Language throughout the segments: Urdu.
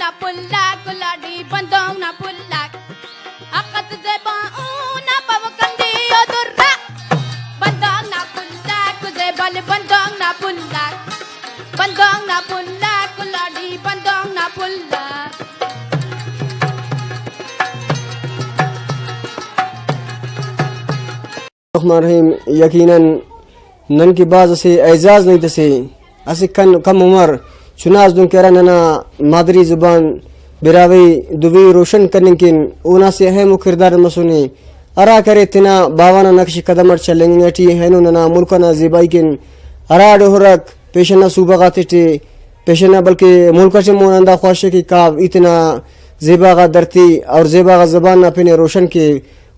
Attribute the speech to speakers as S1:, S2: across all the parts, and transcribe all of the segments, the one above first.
S1: na pullak kuladi bandong na pullak akat zebaan na pawkandi odurra bandong na pullak zebal bandong na pullak kuladi bandong na pullak
S2: الرحمن یقیناً نن کی باز سے اعزاز نہیں تسے اسے کم عمر چناز دوں کہہ رہا ننا مادری زبان براوی دوی روشن کرنے کن اونا سے اہم کردار مسونی ارا کرے تنا باوانا نقش قدمر چلیں گے ہینو ننا ملکنا زیبائی کن ارا ڈہرک پیشنا صوبہ غاتٹے پیشنا بلکہ ملکہ چمون اندہ خواہش کی کاو اتنا زیباغا درتی اور زیباغا زبان نا پینے روشن کے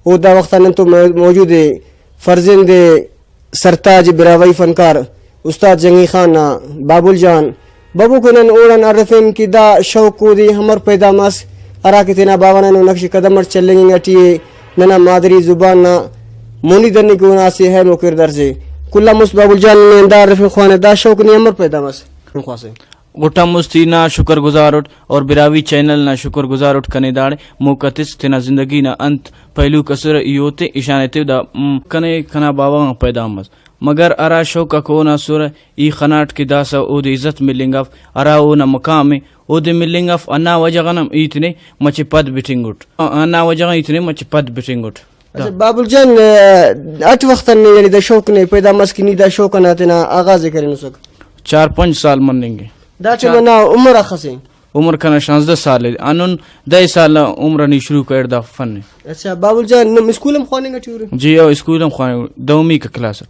S2: او دا وقتا نن تو موجود ہے فرزند سرتاج براوی فنکار استاد جنگی خان بابل جان بابو کنن اورن عرفین کی دا شوق کو دی ہمر پیدا مس ارا کی تینا باوانا نو نقش قدمر چلیں گے ٹیے ننا مادری زبان نا مونی دنی کو نا سے ہے مکردر سے کلا مس بابل جان نے دا عرفین خوان دا شوق نی ہمر پیدا مس خواصے
S3: گٹا مستی نا شکر گزار اٹھ اور براوی چینل نا شکر گزار اٹھ کنے داڑے موقتس تینا زندگی نا انت پہلو کسر ایوتے اشانتے دا کنے کنا باوا پیدا مس مگر ارا شوکا کونا سور ای خناٹ کی داسا او دی عزت ملنگ اف ارا اونا مقام او دی ملنگ اف انا وجغنم ایتنے مچ پد بٹنگوٹ انا وجغن ایتنے مچ پد بٹنگوٹ
S2: بابل جان اٹ وقت نے یعنی دا شوق نے پیدا مس کی نی دا شوق نہ تینا آغاز کرن سک
S3: 4-5 سال منیں گے
S2: دا چلو نا عمر اخسے
S3: عمر کنا 16 سال انن 10 سال عمر نی شروع کر دا فن
S2: اچھا بابل جان نم اسکولم خوانے گٹی
S3: جی او اسکولم خوانے دومی کا کلاس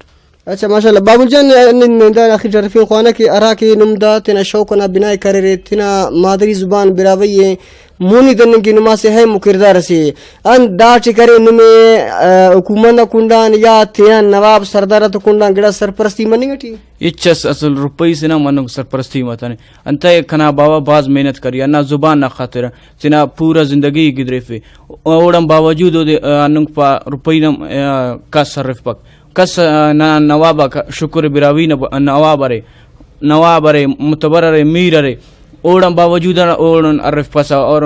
S2: اچھا ماشاءاللہ بابل جان دا اخر رفیق خوانا کی ارا کی نمدا تینا شوق نہ بنا کرے تینا مادری زبان براوی ہے مونی دن کی نما سے ہے مکردار سے ان داٹ کرے نمے حکومت کنڈان یا تینا نواب سردار تو کنڈان گڑا سرپرستی منی گٹی
S3: اچھس اصل روپی سے نہ منو سرپرستی متنے انت کنا بابا باز محنت کری نہ زبان نہ خاطر تینا پورا زندگی گدرے فے اوڑم باوجود انن پا روپی کا صرف پک کس نواب شکر براوی نواب رے متبر رے میر رے اوڑم باوجود اوڑن عرف پسا اور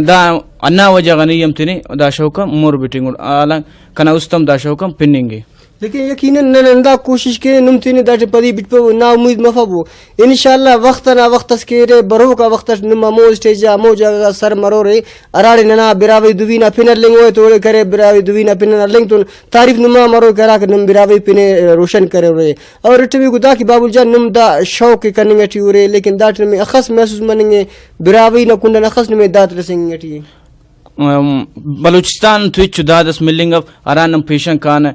S3: دا انا وجہ غنیم تنے دا شوکم مور بیٹنگ اعلی کنا استم دا شوکم پننگے
S2: لیکن یقیناً نندا کوشش کے نمتینی دا پدی بٹ پو نا امید مفبو انشاءاللہ وقت نا وقت اس کے برو کا وقت نما مو سٹیج مو جگہ سر مرو رے اراڑ ننا براوی دوینا پنر لنگ ہوئے تو کرے براوی دوینا پنر لنگ تو تعریف نما مرو کرا کہ نم براوی پنے روشن کرے رے اور رٹوی کو دا کہ بابل جان نم دا شوق کرنے گٹی رے لیکن داٹ میں اخص محسوس منیں براوی نہ کنڈن اخص میں دات رسیں گٹی
S3: بلوچستان توچ دادس ملنگ ارانم پیشن کان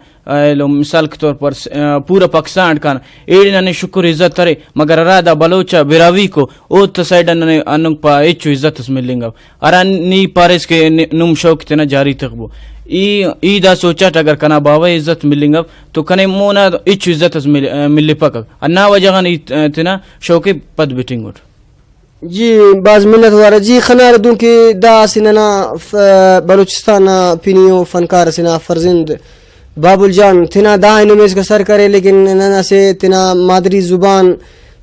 S3: مثال کے طور پر پورا پاکستان کان ایڑ نے شکر عزت کرے مگر ارادہ بلوچا براوی کو او تسائڈ نے اننگ پا ایچ عزت ملنگ اران نی پارس کے نم شوق تنا جاری تخبو ای دا سوچا اگر کنا باوا عزت ملنگ تو کنے مونا ایچ عزت ملی پک انا وجہ تنا شوق پد بٹنگ
S2: جی باز منت وارا جی خنار دوں کہ دا سننا بلوچستان پینیو فنکار سنا فرزند بابل جان تنا دا انمیز کا سر کرے لیکن ننا سے تنا مادری زبان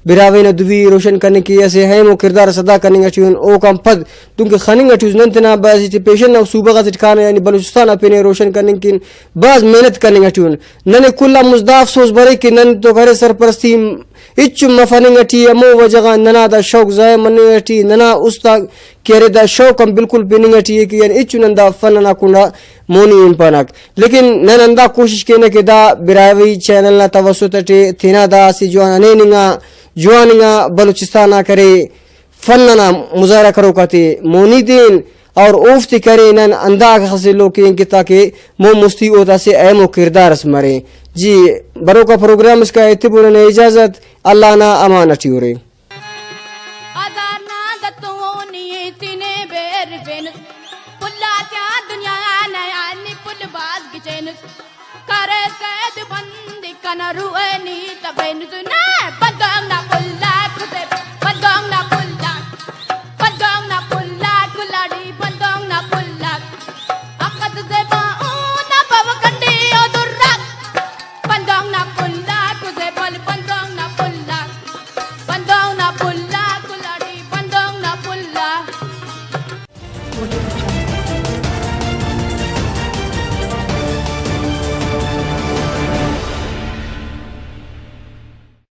S2: براوی نہ دوی روشن کرنے کی ایسے ہے مو کردار صدا کرنے گا چون او کم پد دوں کہ خننگ چوز نن تنا باز پیشن نہ صوبہ کا ٹھکانا یعنی بلوچستان پنے روشن کرنے کی باز محنت کرنے گا چون نن کلا مزداف سوز برے کہ نن تو گھر سرپرستی اچ مفننگ ٹی مو وجہ ننا دا شوق زائے مننگ ٹی ننا استا کہرے دا شوق ہم بالکل بننگ ٹی کہ یعنی اچ نندا فن نہ کنڈا مونی امپانک لیکن نندا کوشش کینے کہ دا براوی چینل نہ توسط ٹی تھینا دا سی جواننگا بلوچستان کرے فن نہ مظاہرہ کرو کہتے مونی دین اور اوفتی کرے نن انداز حاصلوں کے ان تاکہ مو مستی ہوتا سے اہم و کردار اس مرے جی برو کا پروگرام اس کا اعتبار نے اجازت اللہ نا امانتی ہو رہے
S1: کرے قید بندی کنا روئے نی تبین